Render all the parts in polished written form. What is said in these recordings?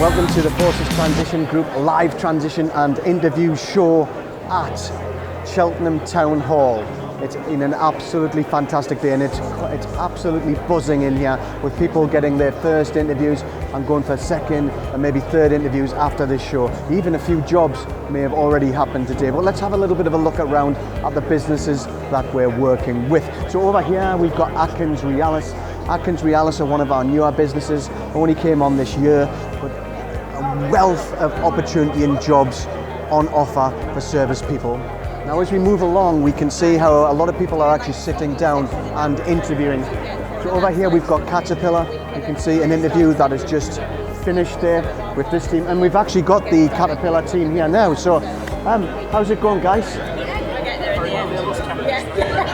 Welcome to the FTG Transition Group Live Transition and interview show at Cheltenham Town Hall. It's been an absolutely fantastic day, and it's absolutely buzzing in here with people getting their first interviews and going for second and maybe third interviews after this show. Even a few jobs may have already happened today. But let's have a little bit of a look around at the businesses that we're working with. So over here we've got Atkins Realis. Atkins Realis are one of our newer businesses, only came on this year, but a wealth of opportunity and jobs on offer for service people. Now as we move along, we can see how a lot of people are actually sitting down and interviewing. So over here we've got Caterpillar. You can see an interview that has just finished there with this team, and we've actually got the Caterpillar team here now. So how's it going, guys?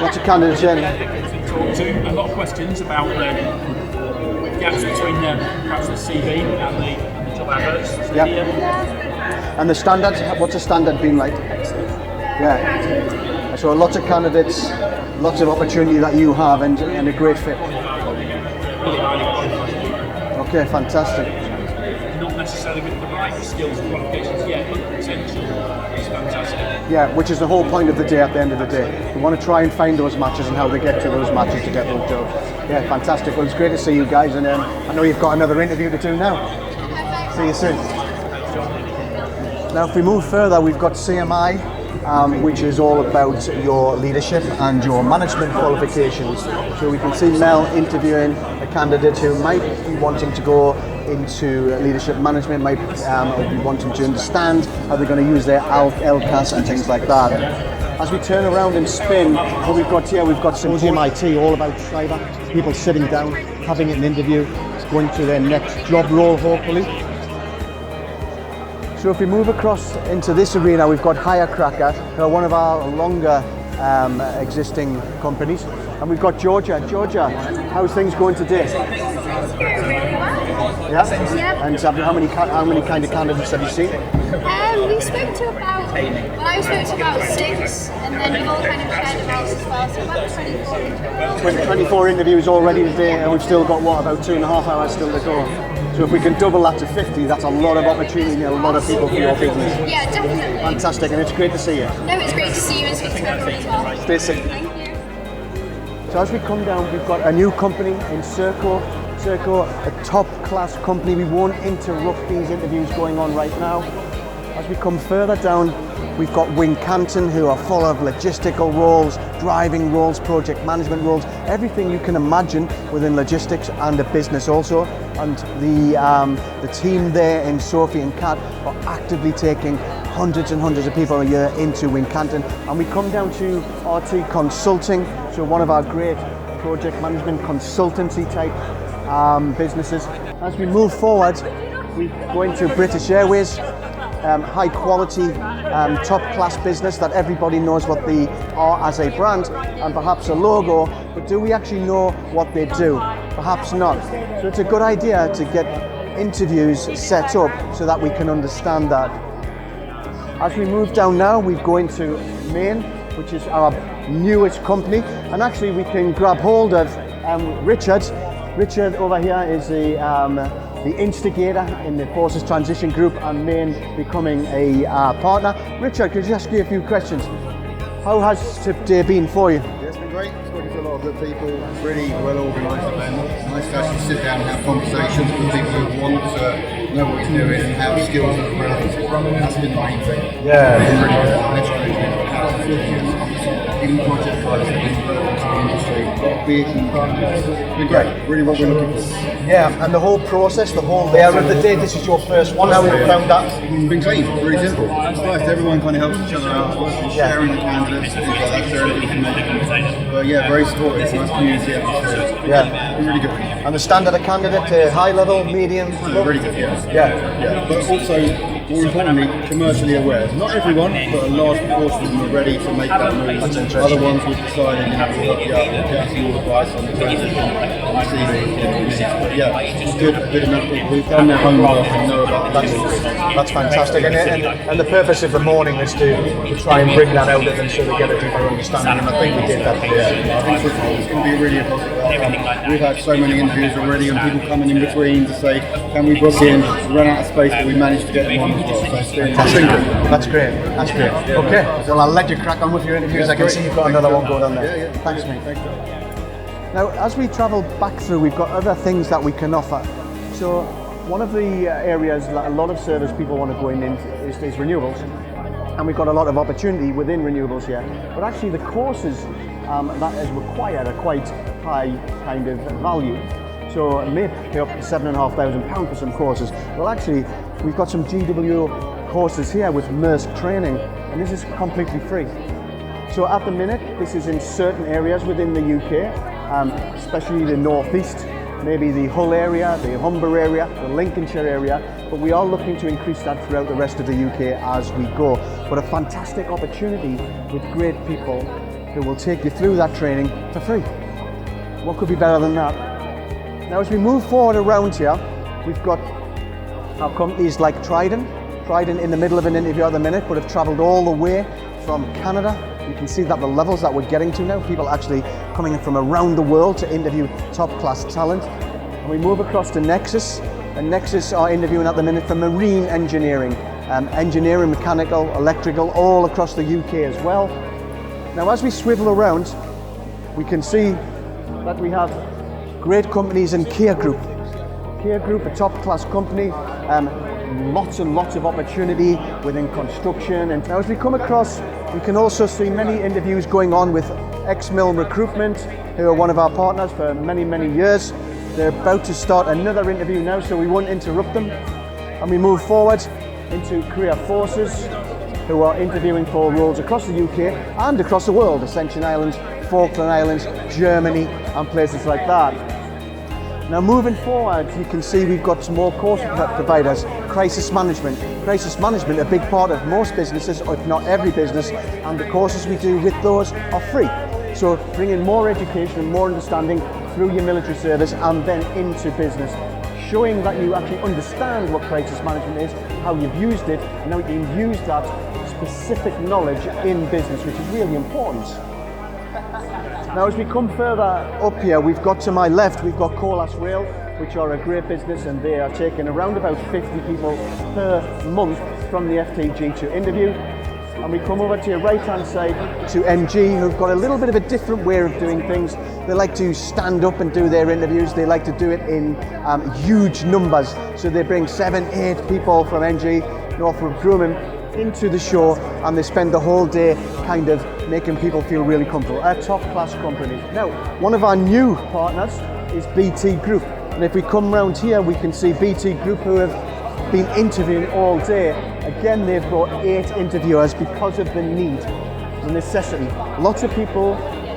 Lots of candidates in. A lot of questions about the gaps between perhaps the CV and the job adverts. Yep. And the standard, what's the standard been like? Yeah. So lots of candidates, lots of opportunity that you have, and a great fit. Okay, fantastic. Not necessarily with the right skills and qualifications yet, but the potential is fantastic. Yeah, which is the whole point of the day at the end of the day. We want to try and find those matches and how they get to those matches to get those jobs. Yeah, fantastic. Well, it's great to see you guys, and I know you've got another interview to do now. See you soon. Now, if we move further, we've got CMI, which is all about your leadership and your management qualifications. So we can see Mel interviewing a candidate who might be wanting to go into leadership management, might be wanting to understand how they're going to use their LCAS and things like that. As we turn around and spin, what we've got here, we've got some GMIT, all about cyber, people sitting down, having an interview, going to their next job role, hopefully. So if we move across into this arena, we've got Hirecracker, who are one of our longer existing companies, and we've got Georgia. Georgia, how's things going today? Yeah? And how many kind of candidates have you seen? We spoke to about, I spoke to about 6, and then we've all kind of shared about as well, so about 24 interviews. 24 interviews already today, and we've still got, what, about 2.5 hours still to go. So if we can double that to 50, that's a lot of opportunity and a lot of people for your business. Yeah, definitely. Fantastic, and it's great to see you. No, it's great to see you and speak to everyone as well. Stay safe. Thank you. So as we come down, we've got a new company in Serco. Serco, a top-class company. We won't interrupt these interviews going on right now. As we come further down, we've got Wincanton, who are full of logistical roles, driving roles, project management roles, everything you can imagine within logistics and a business also. And the team there in Sophie and Kat are actively taking hundreds and hundreds of people a year into Wincanton. And we come down to RT Consulting, so one of our great project management consultancy type businesses. As we move forward, we go into British Airways, high quality, top class business that everybody knows what they are as a brand and perhaps a logo, but do we actually know what they do? Perhaps not. So it's a good idea to get interviews set up so that we can understand that. As we move down now, we go into Main, which is our newest company, and actually we can grab hold of Richard. Richard over here is the instigator in the FTG Transition Group and Main becoming a partner. Richard, could you ask you a few questions? How has today been for you? Yeah, it's been great. Spoken to a lot of good people. Really well organised event. Nice to actually sit down and have conversations with people who want to know what he's doing and have skills that are relevant. That's been the main thing. Yeah. It's really good. Educating how to even project guys that have been in the industry, big and it's been great. Really what we're looking for. Yeah, and the whole process, the whole layer of the day, this is your first one. How have you found that? It's been clean, really simple. It's nice, everyone kind of helps each other out, sharing the candidates, things like that, sharing information. But yeah, very supportive, nice community atmosphere. Yeah. Really good. And the standard of candidate, high level, medium? Really good, yeah. Yeah. Yeah, but also more importantly, commercially aware. Not everyone, but a large proportion of them are ready to make that move. Other ones we've decided, we'll help you out, we'll get some more advice on the transition, on the CV. But yeah, it's good enough people who've done their homework and know about that. That's fantastic. And the purpose of the morning is to try and bring that out of them so they get a deeper understanding, and I think we did that. Yeah, I think it's going to be a really positive outcome. We've had so many interviews already and people coming in between to say, can we book in? We run out of space, but we managed to get them on as well. So it's been good. That's great. That's great. Okay, so I'll let you crack on with your interviews. I can see you've got another one going on there. Yeah. Thanks, mate. Now, as we travel back through, we've got other things that we can offer. So, one of the areas that a lot of service people want to go in is renewables. And we've got a lot of opportunity within renewables here. But actually the courses that is required are quite high kind of value. So it may pay up to £7,500 for some courses. Well, actually, we've got some GWO courses here with Maersk training, and this is completely free. So at the minute, this is in certain areas within the UK, especially the northeast, maybe the Hull area, the Humber area, the Lincolnshire area, but we are looking to increase that throughout the rest of the UK as we go. But a fantastic opportunity with great people who will take you through that training for free. What could be better than that? Now, as we move forward around here, we've got our companies like Trident in the middle of an interview at the minute, but have travelled all the way from Canada. You can see that the levels that we're getting to now, people actually coming in from around the world to interview top class talent. And we move across to Nexus, and Nexus are interviewing at the minute for marine engineering, engineering, mechanical, electrical, all across the UK as well. Now, as we swivel around, we can see that we have great companies in Kia Group. Kia Group, a top class company, lots and lots of opportunity within construction. And now as we come across, we can also see many interviews going on with X-Mill Recruitment, who are one of our partners for many, many years. They're about to start another interview now, so we won't interrupt them. And we move forward into Career Forces, who are interviewing for roles across the UK and across the world, Ascension Islands, Falkland Islands, Germany, and places like that. Now, moving forward, you can see we've got some more course providers. Crisis management. Crisis management, a big part of most businesses, if not every business, and the courses we do with those are free. So bringing more education and more understanding through your military service and then into business, showing that you actually understand what crisis management is, how you've used it, and how you can use that specific knowledge in business, which is really important. Now, as we come further up here, we've got to my left, we've got Colas Rail, which are a great business, and they are taking around about 50 people per month from the FTG to interview. And we come over to your right hand side to MG, who've got a little bit of a different way of doing things. They like to stand up and do their interviews. They like to do it in huge numbers. So they bring 7, 8 people from MG, Northrop Grumman, into the show, and they spend the whole day kind of making people feel really comfortable. A top class company. Now, one of our new partners is BT Group. And if we come round here, we can see BT Group, who have been interviewing all day. Again, they've brought 8 interviewers because of the need, the necessity. Lots of people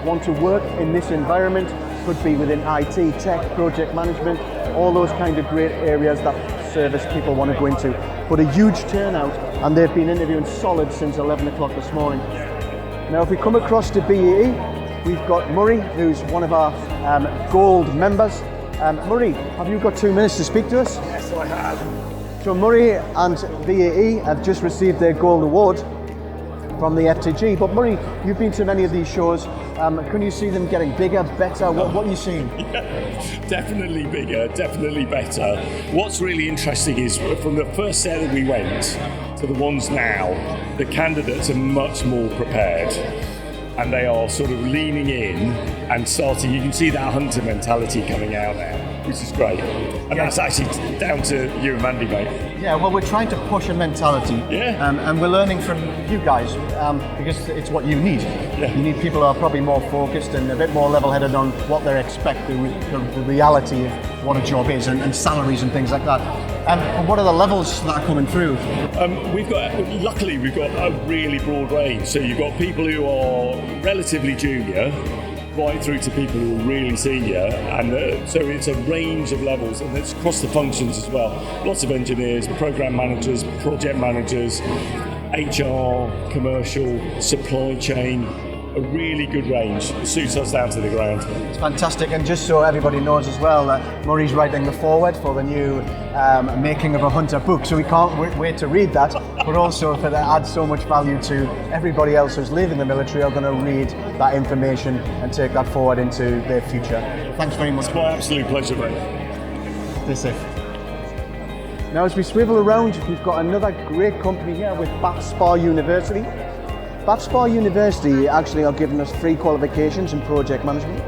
want to work in this environment, could be within IT, tech, project management, all those kind of great areas that service people want to go into. But a huge turnout, and they've been interviewing solid since 11 o'clock this morning. Now, if we come across to BAE, we've got Murray, who's one of our gold members. Murray, have you got 2 minutes to speak to us? Yes, I have. So Murray and BAE have just received their gold award from the FTG. But Murray, you've been to many of these shows. Can you see them getting bigger, better? What are you seeing? Yeah, definitely bigger, definitely better. What's really interesting is from the first set that we went to the ones now, the candidates are much more prepared. And they are sort of leaning in and starting, you can see that hunter mentality coming out there, which is great. And that's actually down to you and Mandy, mate. Yeah, well, we're trying to push a mentality. Yeah. And we're learning from you guys because it's what you need. Yeah. You need people who are probably more focused and a bit more level-headed on what they're expecting, the reality of what a job is and salaries and things like that. And what are the levels that are coming through? Luckily, we've got a really broad range. So you've got people who are relatively junior, right through to people who are really senior, and so it's a range of levels, and it's across the functions as well. Lots of engineers, program managers, project managers, HR, commercial, supply chain, a really good range. It suits us down to the ground. It's fantastic, and just so everybody knows as well, that Murray's writing the foreword for the new Making of a Hunter book, so we can't wait to read that, but also for that adds so much value to everybody else who's leaving the military are going to read that information and take that forward into their future. Thanks very much. It's my absolute pleasure, mate. Stay safe. Now as we swivel around, we've got another great company here with Bath Spa University. Bath Spa University actually are giving us free qualifications in project management,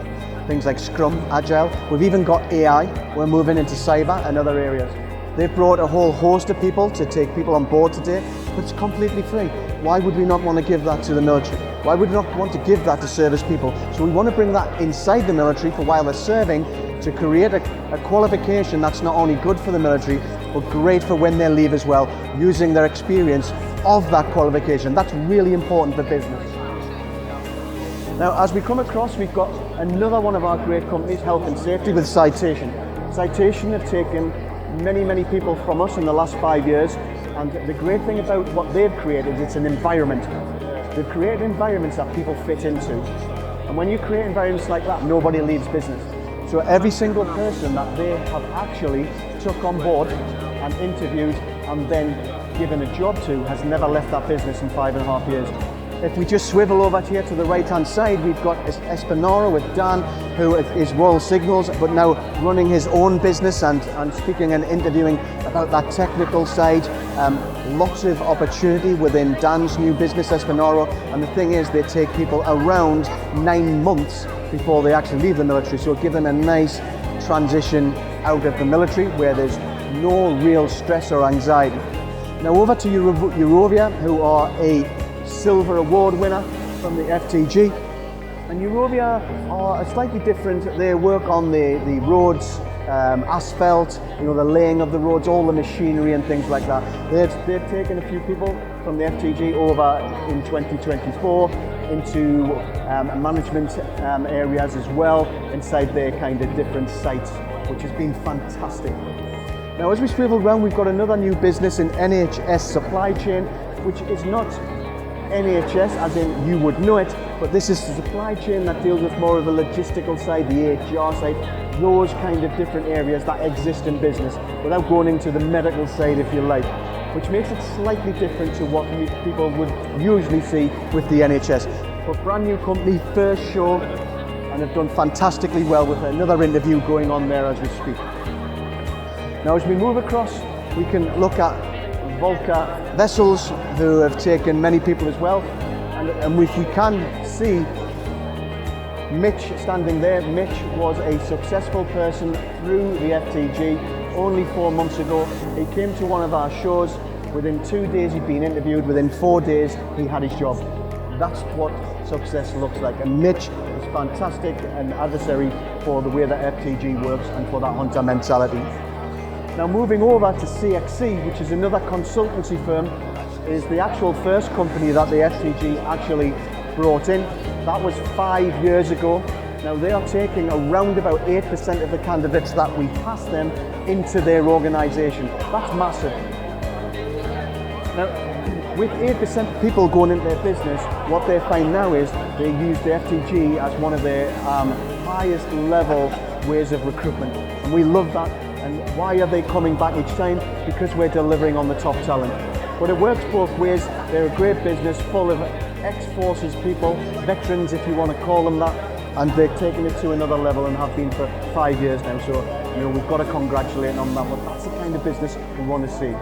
things like Scrum, Agile. We've even got AI. We're moving into cyber and other areas. They've brought a whole host of people to take people on board today, but it's completely free. Why would we not want to give that to the military? Why would we not want to give that to service people? So we want to bring that inside the military for while they're serving, to create a qualification that's not only good for the military, but great for when they leave as well, using their experience of that qualification. That's really important for business. Now, as we come across, we've got another one of our great companies, Health and Safety, with Citation. Citation have taken many people from us in the last 5 years, and the great thing about what they've created is it's an environment. They've created environments that people fit into, and when you create environments like that, nobody leaves business. So every single person that they have actually took on board and interviewed and then given a job to has never left that business in 5.5 years. If we just swivel over here to the right hand side, we've got Espinara with Dan, who is Royal Signals, but now running his own business and speaking and interviewing about that technical side. Lots of opportunity within Dan's new business, Espinara, and the thing is they take people around 9 months before they actually leave the military, so give them a nice transition out of the military where there's no real stress or anxiety. Now over to Eurovia, who are a silver award winner from the FTG, and Eurovia are slightly different. They work on the roads, asphalt, the laying of the roads, all the machinery and things like that. They've taken a few people from the FTG over in 2024 into management areas as well inside their kind of different sites, which has been fantastic. Now as we swivel around, we've got another new business in NHS supply chain, which is not NHS as in you would know it, but this is the supply chain that deals with more of the logistical side, the HR side, those kind of different areas that exist in business without going into the medical side, if you like, which makes it slightly different to what people would usually see with the NHS. But brand new company, first show, and have done fantastically well with another interview going on there as we speak. Now as we move across, we can look at Volca Vessels, who have taken many people as well, and if we can see Mitch standing there. Mitch was a successful person through the FTG only 4 months ago. He came to one of our shows. Within 2 days he'd been interviewed. Within 4 days he had his job. That's what success looks like, and Mitch is fantastic, an adversary for the way that FTG works and for that hunter mentality. Now moving over to CXC, which is another consultancy firm, is the actual first company that the FTG actually brought in. That was 5 years ago. Now they are taking around about 8% of the candidates that we pass them into their organisation. That's massive. Now with 8% of people going into their business, what they find now is they use the FTG as one of their highest level ways of recruitment, and we love that. And why are they coming back each time? Because we're delivering on the top talent. But it works both ways. They're a great business full of ex-forces people, veterans if you want to call them that, and they're taking it to another level and have been for 5 years now. So we've got to congratulate them on that, but that's the kind of business we want to see.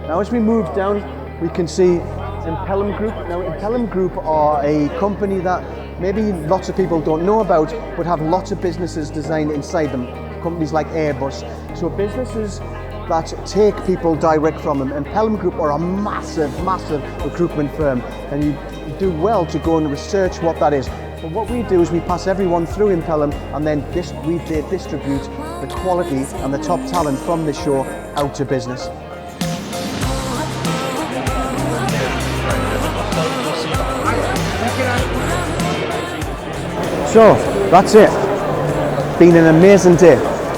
Now as we move down, we can see Impellum Group. Now Impellum Group are a company that maybe lots of people don't know about, but have lots of businesses designed inside them. Companies like Airbus, so businesses that take people direct from them. Impellum Group are a massive recruitment firm, and you do well to go and research what that is. But what we do is we pass everyone through Impellum, and then we distribute the quality and the top talent from the show out to business. So that's it. Been an amazing day.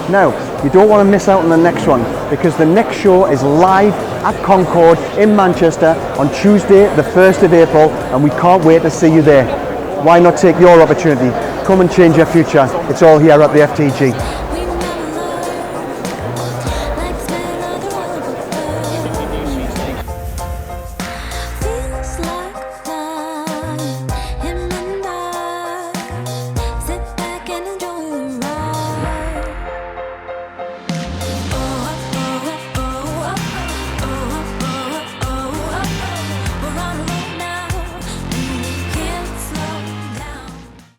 Now, you don't want to miss out on the next one, because the next show is live at Concord in Manchester on Tuesday the 1st of April, and we can't wait to see you there. Why not take your opportunity? Come and change your future. It's all here at the FTG. Feels like flying.